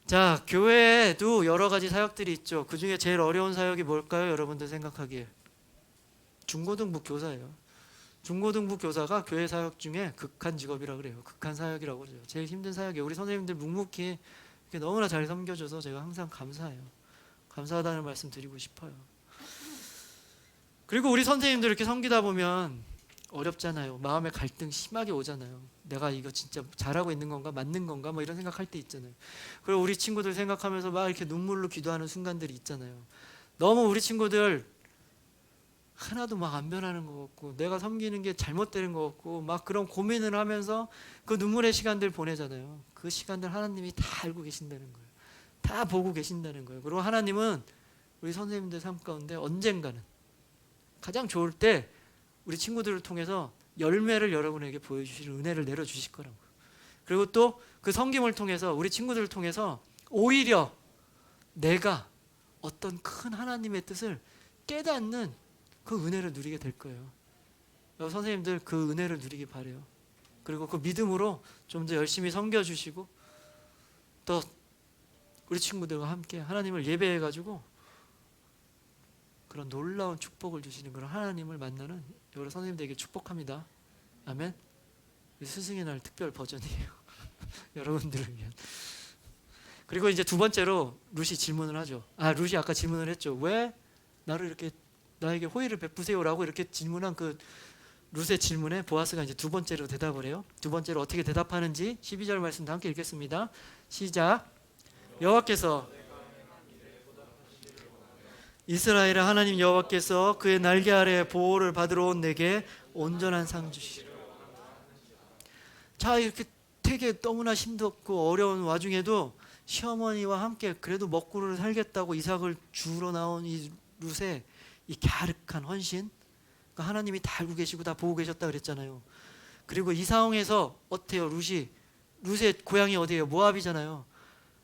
자, 교회에도 여러 가지 사역들이 있죠. 그 중에 제일 어려운 사역이 뭘까요? 여러분들 생각하기에 중고등부 교사예요. 중고등부 교사가 교회 사역 중에 극한 직업이라고 그래요. 극한 사역이라고 그러죠. 제일 힘든 사역이에요. 우리 선생님들 묵묵히 이렇게 너무나 잘 섬겨줘서 제가 항상 감사해요. 감사하다는 말씀 드리고 싶어요. 그리고 우리 선생님들 이렇게 섬기다 보면 어렵잖아요. 마음의 갈등 심하게 오잖아요. 내가 이거 진짜 잘하고 있는 건가, 맞는 건가, 뭐 이런 생각할 때 있잖아요. 그리고 우리 친구들 생각하면서 막 이렇게 눈물로 기도하는 순간들이 있잖아요. 너무 우리 친구들 하나도 막 안 변하는 것 같고 내가 섬기는 게 잘못되는 것 같고 막 그런 고민을 하면서 그 눈물의 시간들 보내잖아요. 그 시간들 하나님이 다 알고 계신다는 거예요. 다 보고 계신다는 거예요. 그리고 하나님은 우리 선생님들 삶 가운데 언젠가는 가장 좋을 때 우리 친구들을 통해서 열매를 여러분에게 보여주실 은혜를 내려주실 거라고요. 그리고 또 그 섬김을 통해서 우리 친구들을 통해서 오히려 내가 어떤 큰 하나님의 뜻을 깨닫는 그 은혜를 누리게 될 거예요. 선생님들 그 은혜를 누리기 바래요. 그리고 그 믿음으로 좀 더 열심히 섬겨주시고 또 우리 친구들과 함께 하나님을 예배해가지고 그런 놀라운 축복을 주시는 그런 하나님을 만나는 여러 선생님들에게 축복합니다. 아멘. 스승의 날 특별 버전이에요. 여러분들을 위한. 그리고 이제 두 번째로 루시 질문을 하죠. 루시 아까 질문을 했죠. 왜 나를 이렇게 나에게 호의를 베푸세요라고 이렇게 질문한 그 룻의 질문에 보아스가 이제 두 번째로 대답을 해요. 두 번째로 어떻게 대답하는지 12절 말씀 다 함께 읽겠습니다. 시작. 여호와께서 이스라엘의 하나님 여호와께서 그의 날개 아래 보호를 받으러 온 내게 온전한 상 주시리라. 자, 이렇게 되게 너무나 힘들고 어려운 와중에도 시어머니와 함께 그래도 먹고를 살겠다고 이삭을 주러 나온 이 룻의 이 갸륵한 헌신, 그러니까 하나님이 다 알고 계시고 다 보고 계셨다 그랬잖아요. 그리고 이 상황에서 어때요? 룻의 고향이 어디예요? 모압이잖아요.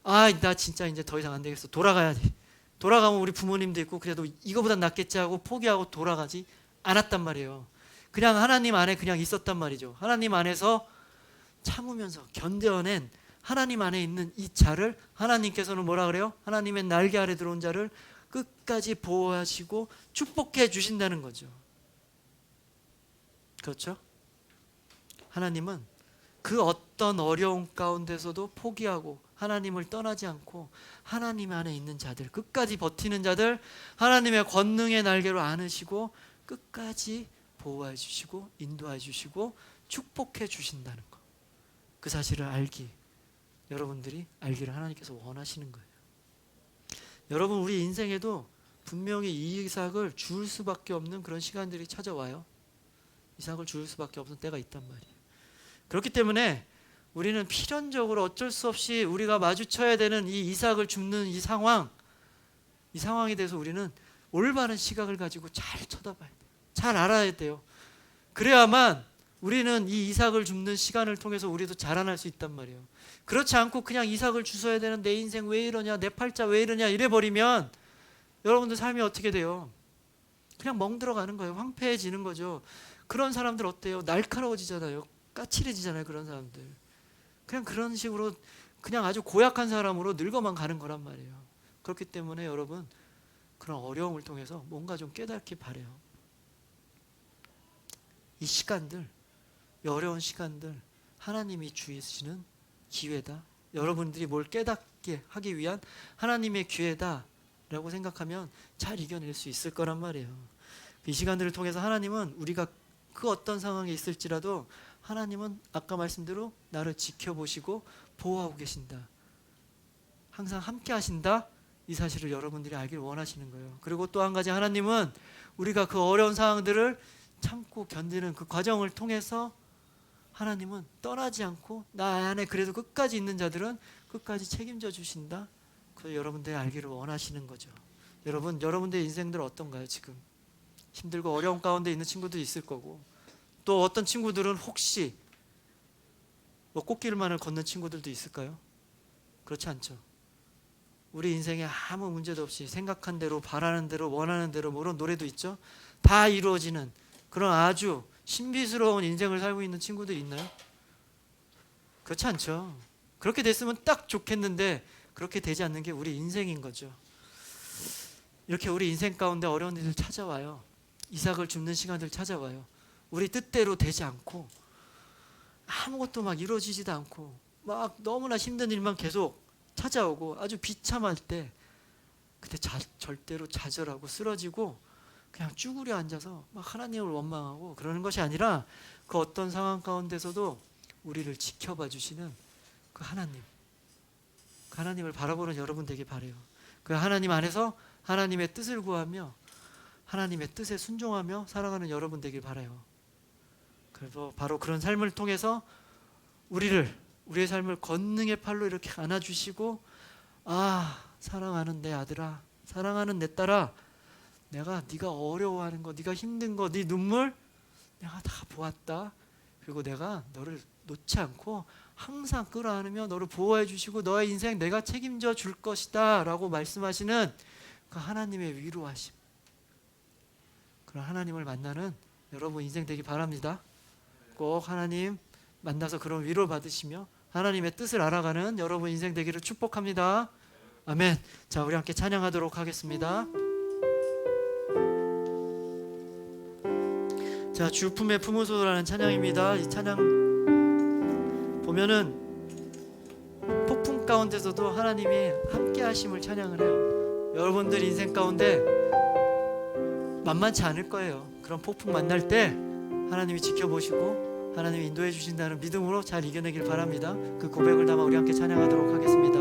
나 진짜 이제 더 이상 안 되겠어. 돌아가야지. 돌아가면 우리 부모님도 있고 그래도 이거보단 낫겠지 하고 포기하고 돌아가지 않았단 말이에요. 그냥 하나님 안에 그냥 있었단 말이죠. 하나님 안에서 참으면서 견뎌낸 하나님 안에 있는 이 자를 하나님께서는 뭐라 그래요? 하나님의 날개 아래 들어온 자를 끝까지 보호하시고 축복해 주신다는 거죠. 그렇죠? 하나님은 그 어떤 어려움 가운데서도 포기하고 하나님을 떠나지 않고 하나님 안에 있는 자들, 끝까지 버티는 자들 하나님의 권능의 날개로 안으시고 끝까지 보호해 주시고 인도해 주시고 축복해 주신다는 것. 그 사실을 여러분들이 알기를 하나님께서 원하시는 거예요. 여러분, 우리 인생에도 분명히 이 이삭을 줄 수밖에 없는 그런 시간들이 찾아와요. 이삭을 줄 수밖에 없는 때가 있단 말이에요. 그렇기 때문에 우리는 필연적으로 어쩔 수 없이 우리가 마주쳐야 되는 이 이삭을 줍는 이 상황에 대해서 우리는 올바른 시각을 가지고 잘 쳐다봐야 돼요. 잘 알아야 돼요. 그래야만 우리는 이 이삭을 줍는 시간을 통해서 우리도 자라날 수 있단 말이에요. 그렇지 않고 그냥 이삭을 주셔야 되는 내 인생 왜 이러냐, 내 팔자 왜 이러냐 이래버리면 여러분들 삶이 어떻게 돼요? 그냥 멍들어가는 거예요. 황폐해지는 거죠. 그런 사람들 어때요? 날카로워지잖아요. 까칠해지잖아요. 그런 사람들. 그냥 그런 식으로 그냥 아주 고약한 사람으로 늙어만 가는 거란 말이에요. 그렇기 때문에 여러분 그런 어려움을 통해서 뭔가 좀 깨닫기 바래요. 이 시간들 이 어려운 시간들 하나님이 주시는 기회다. 여러분들이 뭘 깨닫게 하기 위한 하나님의 기회다라고 생각하면 잘 이겨낼 수 있을 거란 말이에요. 이 시간들을 통해서 하나님은 우리가 그 어떤 상황에 있을지라도 하나님은 아까 말씀대로 나를 지켜보시고 보호하고 계신다. 항상 함께 하신다. 이 사실을 여러분들이 알길 원하시는 거예요. 그리고 또 한 가지, 하나님은 우리가 그 어려운 상황들을 참고 견디는 그 과정을 통해서 하나님은 떠나지 않고 나 안에 그래도 끝까지 있는 자들은 끝까지 책임져 주신다. 그걸 여러분들이 알기를 원하시는 거죠. 여러분, 여러분들의 인생들 어떤가요? 지금 힘들고 어려운 가운데 있는 친구도 있을 거고, 또 어떤 친구들은 혹시 뭐 꽃길만을 걷는 친구들도 있을까요? 그렇지 않죠. 우리 인생에 아무 문제도 없이 생각한 대로, 바라는 대로, 원하는 대로, 물론 노래도 있죠. 다 이루어지는 그런 아주 신비스러운 인생을 살고 있는 친구들이 있나요? 그렇지 않죠. 그렇게 됐으면 딱 좋겠는데 그렇게 되지 않는 게 우리 인생인 거죠. 이렇게 우리 인생 가운데 어려운 일들 찾아와요. 이삭을 줍는 시간들 찾아와요. 우리 뜻대로 되지 않고 아무것도 막 이루어지지도 않고 막 너무나 힘든 일만 계속 찾아오고 아주 비참할 때, 그때 절대로 좌절하고 쓰러지고 그냥 쭈그려 앉아서 막 하나님을 원망하고 그러는 것이 아니라, 그 어떤 상황 가운데서도 우리를 지켜봐 주시는 그 하나님, 그 하나님을 바라보는 여러분 되길 바라요. 그 하나님 안에서 하나님의 뜻을 구하며 하나님의 뜻에 순종하며 살아가는 여러분 되길 바라요. 그래서 바로 그런 삶을 통해서 우리의 삶을 권능의 팔로 이렇게 안아주시고, 아, 사랑하는 내 아들아, 사랑하는 내 딸아, 내가 네가 어려워하는 거, 네가 힘든 거, 네 눈물 내가 다 보았다. 그리고 내가 너를 놓지 않고 항상 끌어안으며 너를 보호해 주시고 너의 인생 내가 책임져 줄 것이다 라고 말씀하시는 그 하나님의 위로하심, 그런 하나님을 만나는 여러분 인생 되기 바랍니다. 꼭 하나님 만나서 그런 위로를 받으시며 하나님의 뜻을 알아가는 여러분 인생 되기를 축복합니다. 아멘. 자, 우리 함께 찬양하도록 하겠습니다. 자, 주품의 품으소라는 찬양입니다. 이 찬양 보면은 폭풍 가운데서도 하나님이 함께 하심을 찬양을 해요. 여러분들 인생 가운데 만만치 않을 거예요. 그런 폭풍 만날 때 하나님이 지켜보시고 하나님이 인도해 주신다는 믿음으로 잘 이겨내길 바랍니다. 그 고백을 담아 우리 함께 찬양하도록 하겠습니다.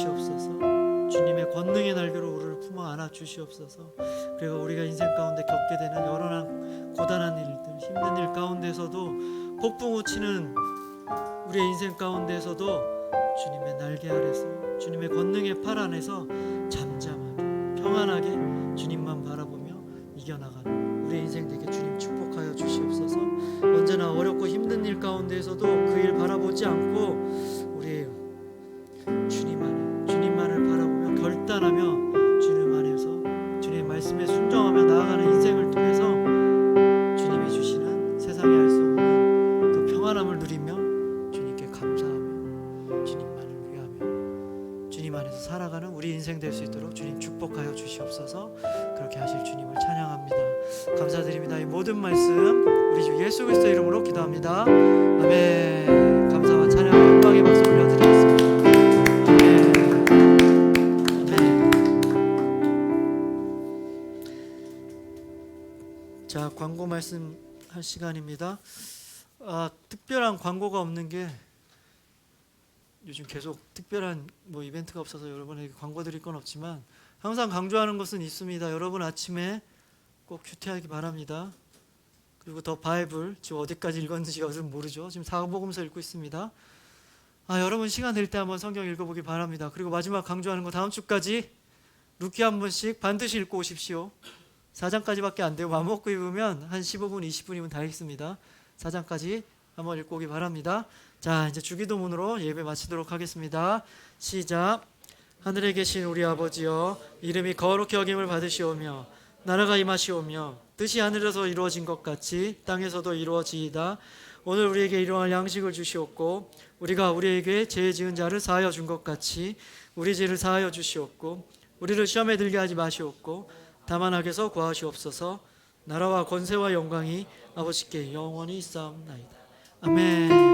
주시옵소서. 주님의 권능의 날개로 우리를 품어 안아 주시옵소서. 그리고 우리가 인생 가운데 겪게 되는 여러 고단한 일들, 힘든 일 가운데서도 폭풍우 치는 우리의 인생 가운데서도 주님의 날개 아래서, 주님의 권능의 팔 안에서 잠잠하게 평안하게 주님만 바라보며 이겨나가는 우리의 인생 되게 주님 축복하여 주시옵소서. 언제나 어렵고 힘든 일 가운데에서도 그 일 바라보지 않고 우리 주님만을 바라보며 결단하며 주님 안에서 주님의 말씀에 순종하며 나아가는 인생을 통해서 주님이 주시는 세상에 알 수 없는 그 평안함을 누리며 주님께 감사하며 주님만을 위하며 주님 안에서 살아가는 우리 인생 될 수 있도록 주님 축복하여 주시옵소서. 그렇게 하실 주님을 찬양합니다. 감사드립니다. 이 모든 말씀 우리 주 예수 그리스도 이름으로 기도합니다. 아멘. 감사와 찬양 영광의 박수 올려드리겠습니다. 자, 광고 말씀 할 시간입니다. 특별한 광고가 없는 게 요즘 계속 특별한 이벤트가 없어서 여러분에게 광고 드릴 건 없지만 항상 강조하는 것은 있습니다. 여러분 아침에 꼭 큐티하기 바랍니다. 그리고 더 바이블 지금 어디까지 읽었는지 여러분 모르죠. 지금 사복음서 읽고 있습니다. 여러분 시간 될 때 한번 성경 읽어보기 바랍니다. 그리고 마지막 강조하는 거 다음 주까지 루키 한 번씩 반드시 읽고 오십시오. 4장까지밖에 안 돼요. 맘 먹고 읽으면 한 15분 20분이면 다 읽습니다. 4장까지 한번 읽고 오기 바랍니다. 자, 이제 주기도문으로 예배 마치도록 하겠습니다. 시작. 하늘에 계신 우리 아버지여, 이름이 거룩히 여김을 받으시오며 나라가 임하시오며 뜻이 하늘에서 이루어진 것 같이 땅에서도 이루어지이다. 오늘 우리에게 일용할 양식을 주시옵고 우리가 우리에게 죄 지은 자를 사하여 준 것 같이 우리 죄를 사하여 주시옵고 우리를 시험에 들게 하지 마시옵고 다만 악에서 구하시옵소서. 나라와 권세와 영광이 아버지께 영원히 있사옵나이다. 아멘.